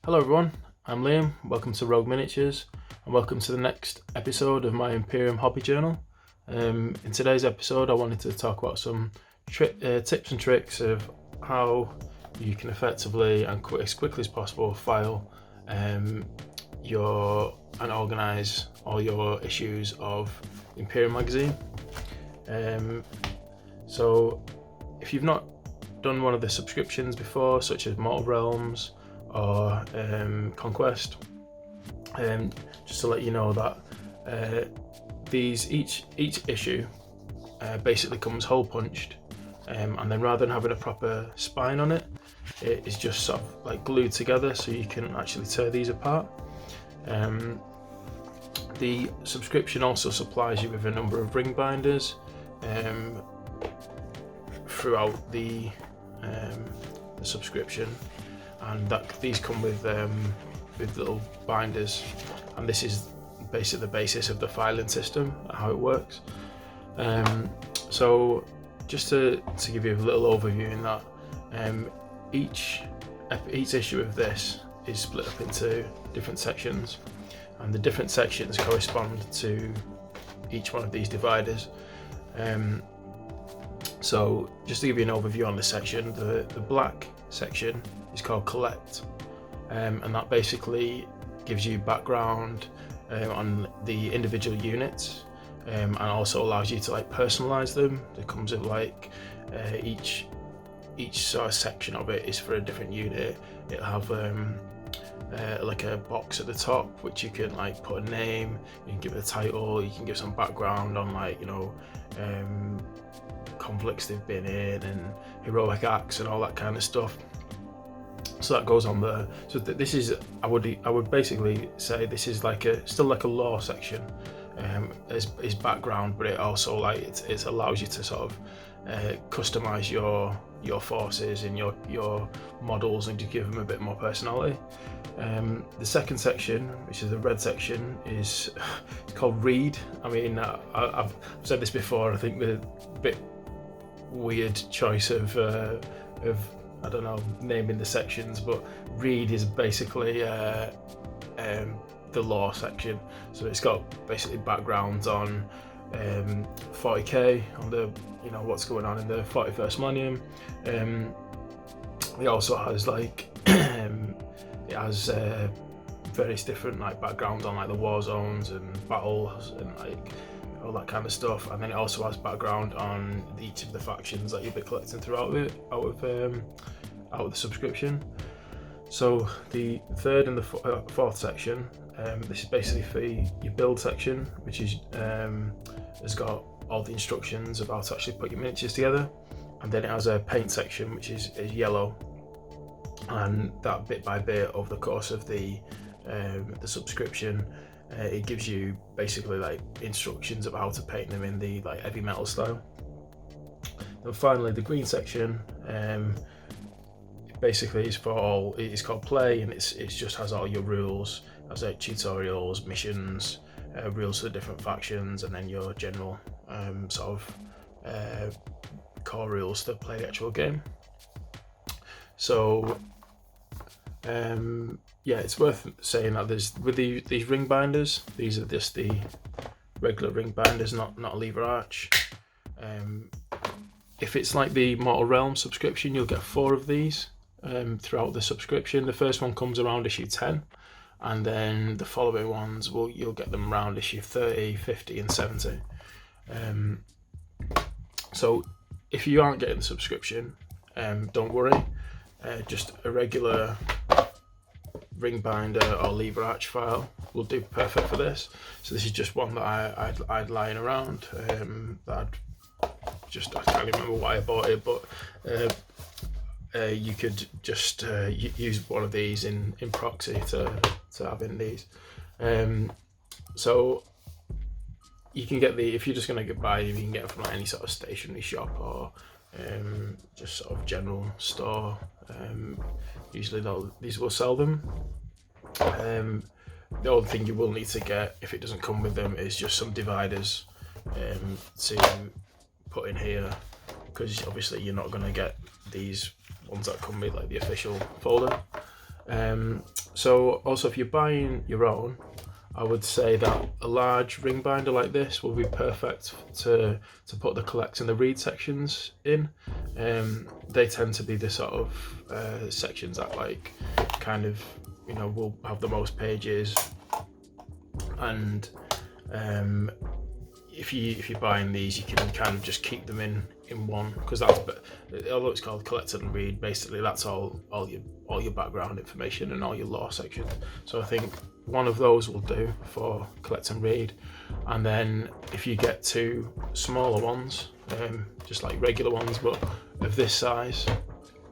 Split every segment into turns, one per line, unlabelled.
Hello everyone, I'm Liam, welcome to Rogue Miniatures and welcome to the next episode of my Imperium Hobby Journal. In today's episode I wanted to talk about some tips and tricks of how you can effectively and as quickly as possible file and organise all your issues of Imperium magazine. So if you've not done one of the subscriptions before, such as Mortal Realms or Conquest, just to let you know that each issue basically comes hole punched, and then rather than having a proper spine on it, it is just sort of like glued together, so you can actually tear these apart. The subscription also supplies you with a number of ring binders throughout the subscription, and these come with little binders, and this is basically the basis of the filing system, how it works. So just to give you a little overview in that, each issue of this is split up into different sections, and the different sections correspond to each one of these dividers. So just to give you an overview on the section, the black section is called Collect, and that basically gives you background on the individual units, and also allows you to personalize them. It comes with each sort of section of it is for a different unit. It'll have like a box at the top which you can put a name, you can give it a title, you can give some background on conflicts they've been in and heroic acts and all that kind of stuff. So that goes on there. So this is, I would basically say this is still like a lore section, as background, but it also it allows you to sort of customize your forces and your models and to give them a bit more personality. The second section, which is the red section, it's called Read. I mean, I've said this before. I think the bit weird choice of I don't know, naming the sections, but Read is basically the lore section. So it's got basically backgrounds on 40k, on the what's going on in the 41st millennium. It also has it has various different backgrounds on the war zones and battles and all that kind of stuff, and then it also has background on each of the factions that you'll be collecting throughout out of the subscription. So the third and the fourth section, this is basically for your build section, which is has got all the instructions of how to actually put your miniatures together, and then it has a paint section which is yellow, and that bit by bit over the course of the subscription, it gives you basically instructions of how to paint them in the heavy metal style. And finally, the green section, basically is for all. It's called Play, and it just has all your rules, has tutorials, missions, rules for the different factions, and then your general sort of core rules to play the actual game. So yeah, it's worth saying that with these ring binders, these are just the regular ring binders, not a lever arch. If it's like the Mortal Realms subscription, you'll get 4 of these throughout the subscription. The first one comes around issue 10, and then the following ones you'll get them around issue 30, 50 and 70. So if you aren't getting the subscription, don't worry, just a regular ring binder or lever arch file will do perfect for this. So this is just one that I'd lying around, that I can't remember why I bought it, but you could just use one of these in proxy to have in these. So you can get if you're just going to buy them, you can get them from any sort of stationery shop or just sort of general store. Usually these will sell them. The only thing you will need to get, if it doesn't come with them, is just some dividers to put in here, because obviously you're not going to get these ones that come with the official folder. So also, if you're buying your own, I would say that a large ring binder like this will be perfect to put the collect and the read sections in. They tend to be the sort of sections that like kind of, you know, will have the most pages, and if you're buying these, you can kind of just keep them in one, because that's, although it's called collect and read, basically that's all your background information and all your lore sections. So I think one of those will do for collect and read. And then if you get two smaller ones, just like regular ones but of this size,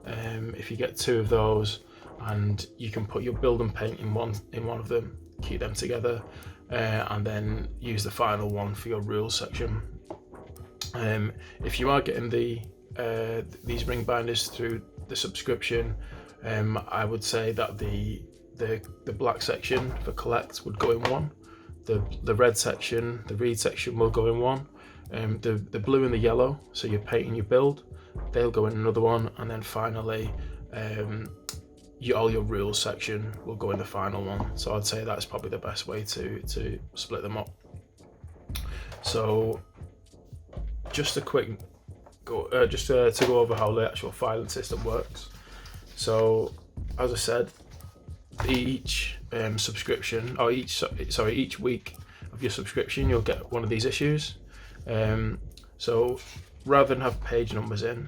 if you get two of those, and you can put your build and paint in one of them, keep them together, and then use the final one for your rules section. If you are getting these ring binders through the subscription, I would say that the black section for collect would go in one, the red section, the read section will go in one, the blue and the yellow, so you're painting your build, they'll go in another one, and then finally all your rules section will go in the final one. So I'd say that's probably the best way to split them up. So just a quick to go over how the actual filing system works. So as I said, each subscription, or each week of your subscription, you'll get one of these issues. So rather than have page numbers in,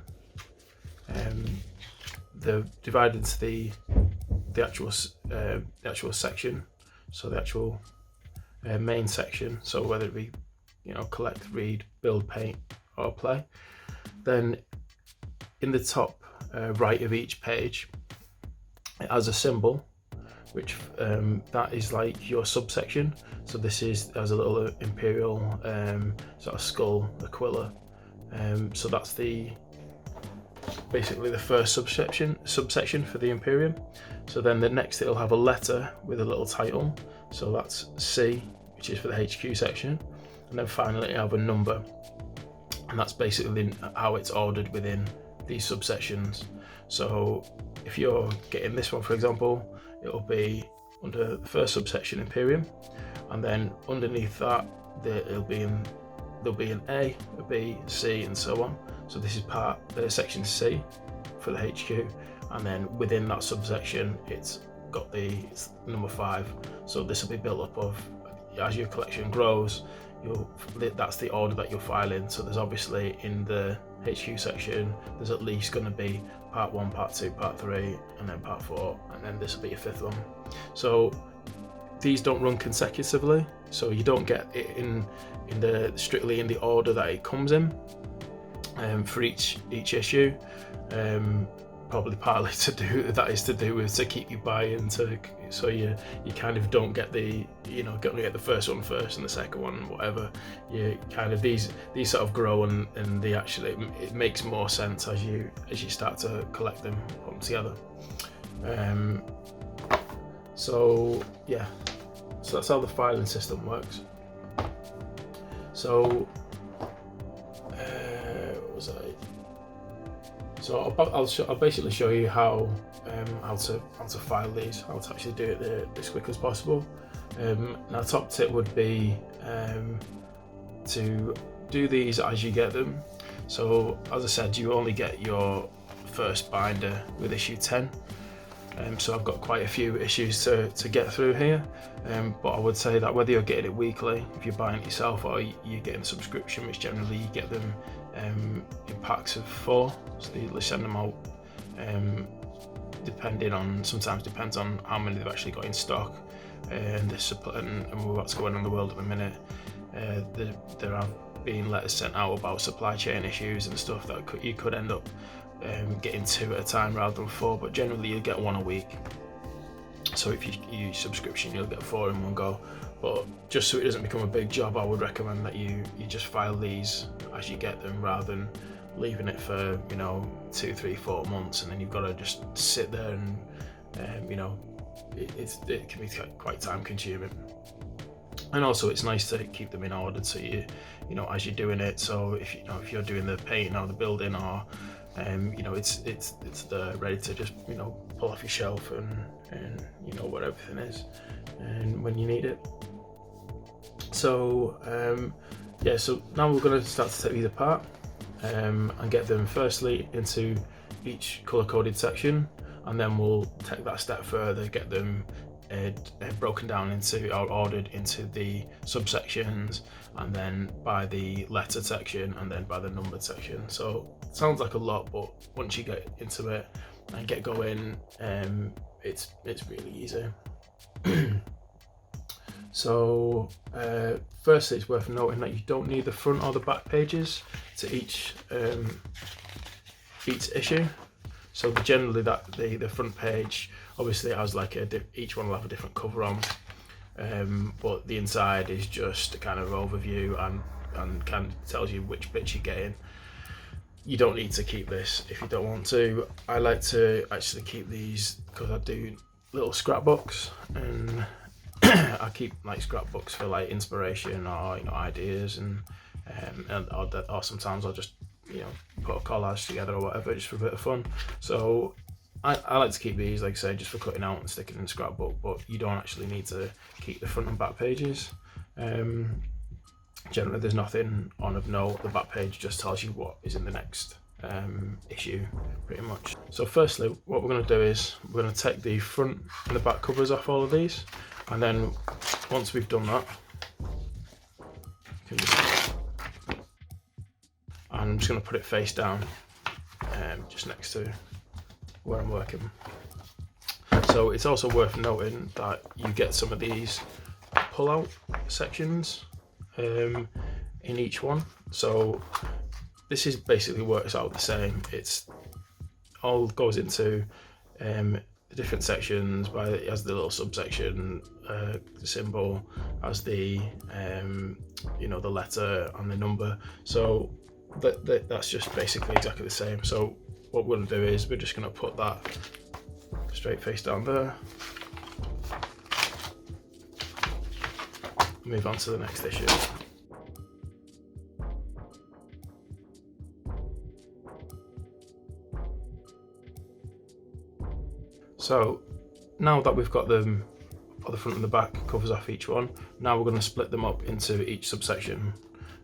they're divided into the actual section. So the actual main section. So whether it be, you know, collect, read, build, paint, or play. Then in the top right of each page, it has a symbol, which that is like your subsection. So this has a little imperial sort of skull, aquila. So that's basically the first subsection for the Imperium. So then the next, it'll have a letter with a little title. So that's C, which is for the HQ section. And then finally you have a number. And that's basically how it's ordered within these subsections. So if you're getting this one, for example, it'll be under the first subsection, Imperium, and then underneath that there'll be an A, a B, C, and so on. So this is section C for the HQ, and then within that subsection it's got it's number 5. So this will be built up of, as your collection grows, that's the order that you'll file in. So there's obviously in the HQ section, there's at least going to be part 1, part 2, part 3, and then part 4, and then this will be your 5th one. So these don't run consecutively, so you don't get it strictly in the order that it comes in for each issue. Probably partly to do with to keep you buying, so you kind of don't get the get the first one first and the second one, whatever. You kind of these sort of grow, and they actually, it makes more sense as you start to collect them, put them together. So yeah, so that's how the filing system works. So what was I? So I'll basically show you how to file these, how to actually do it as quick as possible. Now, top tip would be to do these as you get them. So as I said, you only get your first binder with issue 10. So I've got quite a few issues to get through here, but I would say that whether you're getting it weekly, if you're buying it yourself, or you're getting a subscription, which generally you get them in packs of 4, so they send them out sometimes depends on how many they've actually got in stock, and what's going on in the world at the minute. There have been letters sent out about supply chain issues and stuff that you could end up getting 2 at a time rather than 4, but generally you get 1 a week. So if you use subscription, you'll get 4 in one go. But just so it doesn't become a big job, I would recommend that you just file these as you get them, rather than leaving it for 2, 3, 4 months, and then you've got to just sit there and it can be quite time consuming. And also it's nice to keep them in order, so you as you're doing it. So if you're doing the painting or the building, or you know, it's there ready to just, you know, pull off your shelf and you know what everything is, and when you need it. So yeah, so now we're going to start to take these apart and get them firstly into each color coded section, and then we'll take that step further, get them broken down into, or ordered into the subsections, and then by the letter section, and then by the numbered section. So it sounds like a lot, but once you get into it and get going, it's really easy. So firstly, it's worth noting that you don't need the front or the back pages to each issue. So generally, that the front page obviously has like each one will have a different cover on, but the inside is just a kind of overview and kind of tells you which bits you're getting. You don't need to keep this if you don't want to. I like to actually keep these because I do little scrapbooks, and I keep like scrapbooks for like inspiration or, you know, ideas, or sometimes I'll just, you know, put a collage together or whatever just for a bit of fun. So I like to keep these, like I say, just for cutting out and sticking in the scrapbook, but you don't actually need to keep the front and back pages. Generally there's nothing on of note. The back page just tells you what is in the next issue pretty much. So firstly, what we're going to do is we're going to take the front and the back covers off all of these, and then once we've done that, I'm just going to put it face down, just next to where I'm working. So it's also worth noting that you get some of these pull-out sections in each one. So this is basically works out the same. It's all goes into the different sections as the little subsection symbol, as the you know, the letter and the number. So that's just basically exactly the same. So what we're going to do is we're just going to put that straight face down there. Move on to the next issue. So now that we've got them, the front and the back covers off each one, now we're going to split them up into each subsection.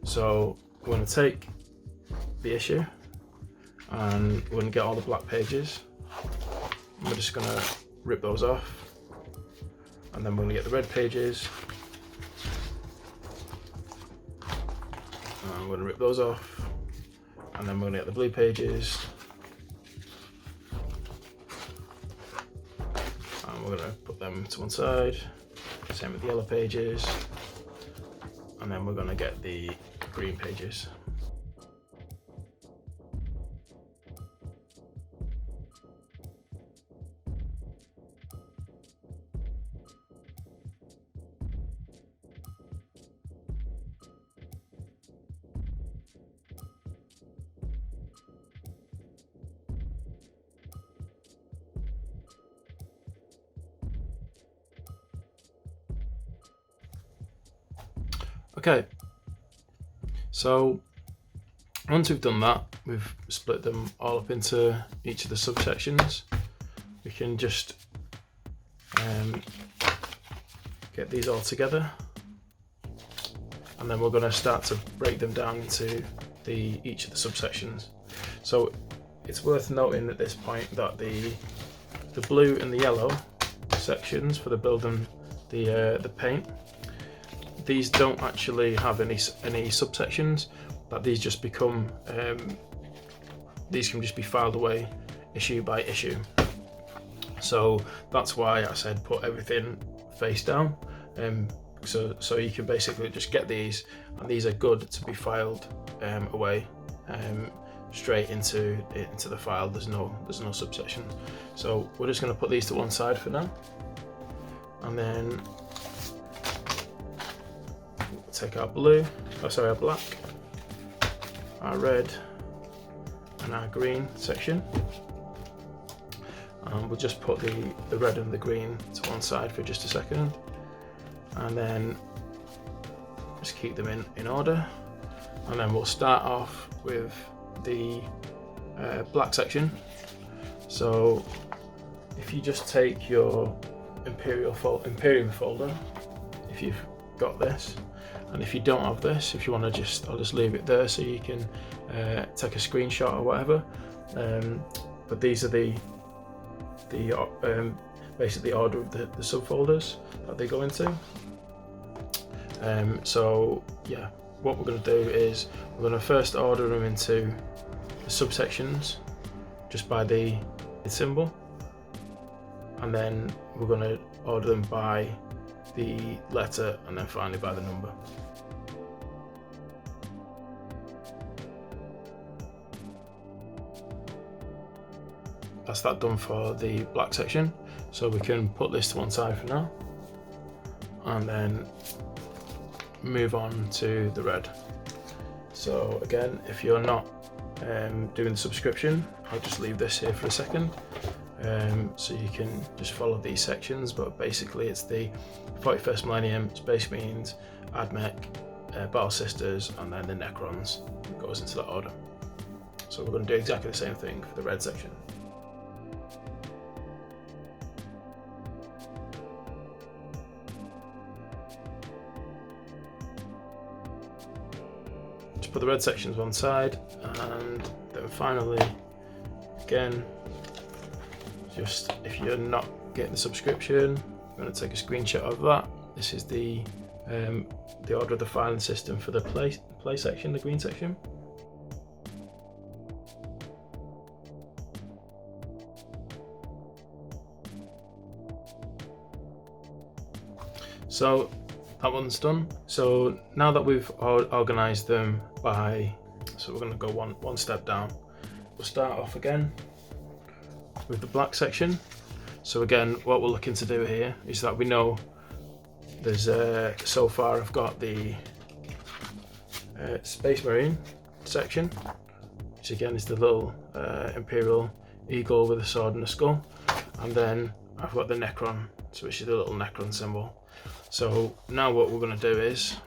So we're going to take the issue and we're going to get all the black pages. We're just going to rip those off, and then we're going to get the red pages. And we're going to rip those off, and then we're going to get the blue pages, and we're going to put them to one side. Same with the yellow pages, and then we're going to get the green pages. Okay, so once we've done that, we've split them all up into each of the subsections. We can just get these all together, and then we're going to start to break them down into each of the subsections. So it's worth noting at this point that the blue and the yellow sections for the build and the paint, these don't actually have any subsections. That these just become these can just be filed away issue by issue. So that's why I said put everything face down, so you can basically just get these, and these are good to be filed away straight into the file. There's no subsections. So we're just going to put these to one side for now, and then take our our black, our red and our green section, and we'll just put the red and the green to one side for just a second, and then just keep them in order, and then we'll start off with the black section. So if you just take your Imperium folder, if you've got this, and if you don't have this, if you want to I'll just leave it there so you can take a screenshot or whatever. But these are the basically order of the subfolders that they go into. So yeah, what we're going to do is we're going to first order them into the subsections just by the symbol, and then we're going to order them by the letter, and then finally by the number. That's that done for the black section, so we can put this to one side for now and then move on to the red. So again, if you're not doing the subscription, I'll just leave this here for a second, so you can just follow these sections. But basically it's the 41st Millennium, Space Marines, AdMech, Battle Sisters, and then the Necrons. It goes into that order. So we're going to do exactly the same thing for the red section. Just put the red sections one side, and then finally, again, just if you're not getting the subscription, I'm going to take a screenshot of that. This is the order of the filing system for the play section, the green section. So that one's done. So now that we've organised them by, so we're going to go one step down. We'll start off again with the black section. So again, what we're looking to do here is that we know there's so far I've got the Space Marine section, which again is the little Imperial eagle with a sword and a skull, and then I've got the Necron, so which is the little Necron symbol. So now what we're going to do is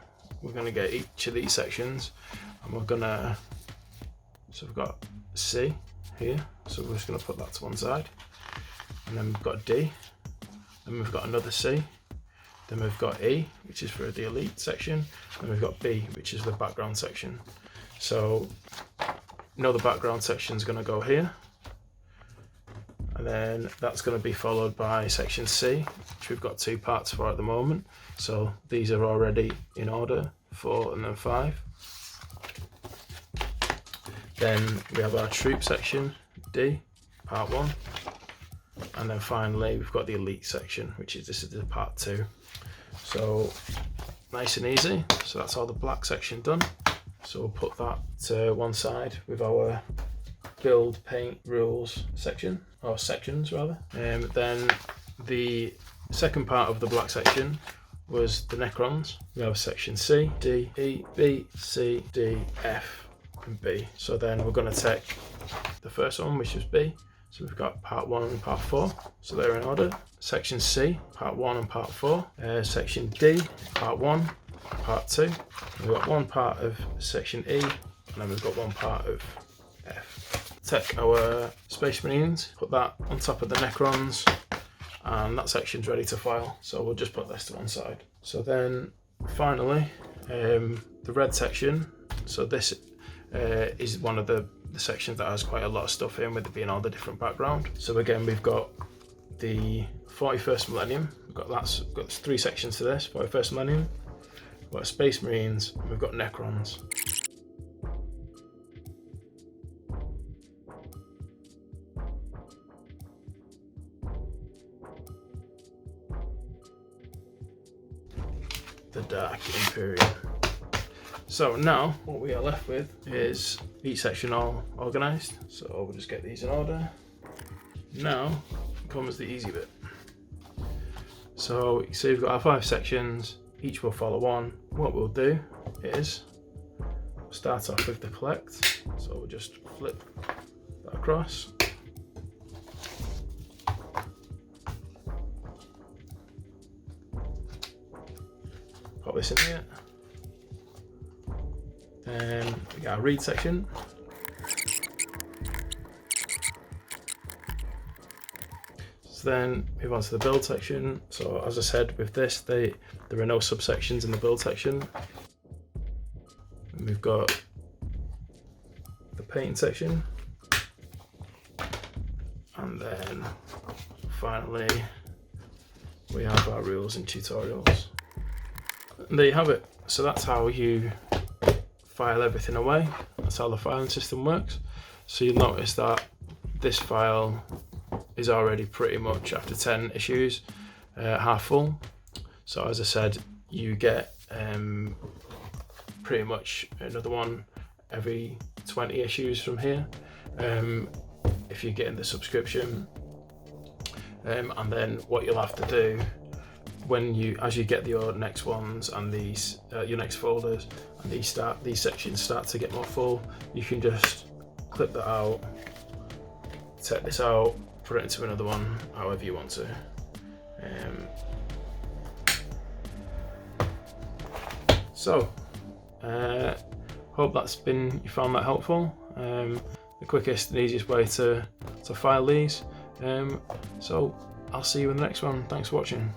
we're going to get each of these sections, and we're going to, so we've got C here, so we're just going to put that to one side, and then we've got D, then we've got another C, then we've got E, which is for the elite section, and we've got B, which is the background section. So you know the background section is going to go here, and then that's going to be followed by section C, which we've got two parts for at the moment. So these are already in order, 4 and then 5. Then we have our troop section, D, part 1. And then finally we've got the elite section, which is, this is the part 2. So nice and easy. So that's all the black section done. So we'll put that to one side with our build, paint, rules section, or sections rather. Then the second part of the black section was the Necrons. We have section C, D, E, B, C, D, F, and B. So then we're going to take the first one, which is B. So we've got part 1 and part 4, so they're in order. Section C, part 1 and part 4. Section D, part 1, part 2. We've got one part of section E, and then we've got one part of F. Take our Space Marines, put that on top of the Necrons, and that section's ready to file. So we'll just put this to one side. So then finally, the red section. So this is one of the sections that has quite a lot of stuff in, with it being all the different background. So again, we've got the 41st Millennium. We've got 3 sections to this. 41st Millennium, we've got Space Marines, and we've got Necrons. The Dark Imperium. So now what we are left with is each section all organised. So we'll just get these in order. Now comes the easy bit. So you see we've got our 5 sections, each will follow on. What we'll do is we'll start off with the collect. So we'll just flip that across. Pop this in here. Then we got our read section. So then move on to the build section. So as I said, with this, there are no subsections in the build section. And we've got the painting section. And then finally, we have our rules and tutorials. And there you have it. So that's how you file everything away. That's how the filing system works. So you'll notice that this file is already pretty much, after 10 issues, half full. So as I said, you get pretty much another one every 20 issues from here, if you're getting the subscription. And then what you'll have to do as you get your next ones and these your next folders, and these sections start to get more full, you can just clip that out, take this out, put it into another one, however you want to. Hope you found that helpful. The quickest and easiest way to file these. So I'll see you in the next one. Thanks for watching.